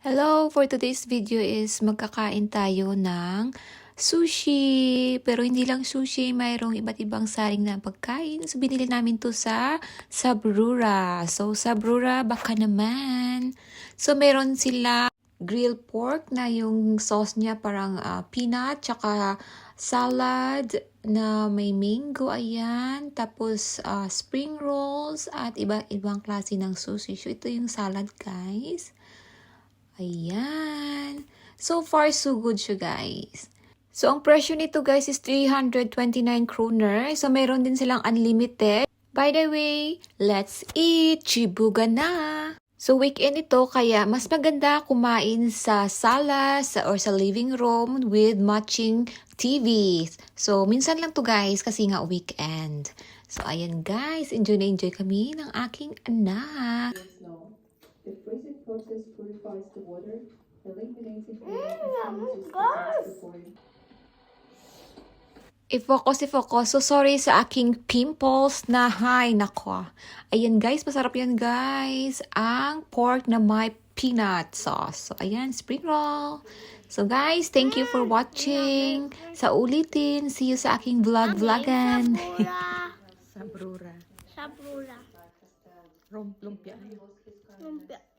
Hello! For today's video is magkakain tayo ng sushi. Pero hindi lang sushi, mayroong iba't ibang saring na pagkain. So binili namin to sa Sabrura. So Sabrura, baka naman. So meron sila grilled pork na yung sauce niya parang peanut, tsaka salad na may mango, ayan. Tapos spring rolls at iba-ibang klase ng sushi. So ito yung salad, guys. Ayan. So far, so good siya, guys. So, ang presyo nito, guys, is 329 kroner. So, meron din silang unlimited. By the way, let's eat! Chibuga na! So, weekend ito, kaya mas maganda kumain sa sala or sa living room with matching TVs. So, minsan lang to, guys, kasi nga weekend. So, ayan, guys. Enjoy na enjoy kami ng aking anak. The freezing process purifies the water, eliminating I-focus. So, sorry sa aking pimples na nako. Ayan, guys. Masarap yan, guys. Ang pork na may peanut sauce. So, ayan, spring roll. So, guys, thank you for watching. Sa ulitin, see you sa aking vlogan. Sabrura. Sabrura. Lumpia. Lumpia.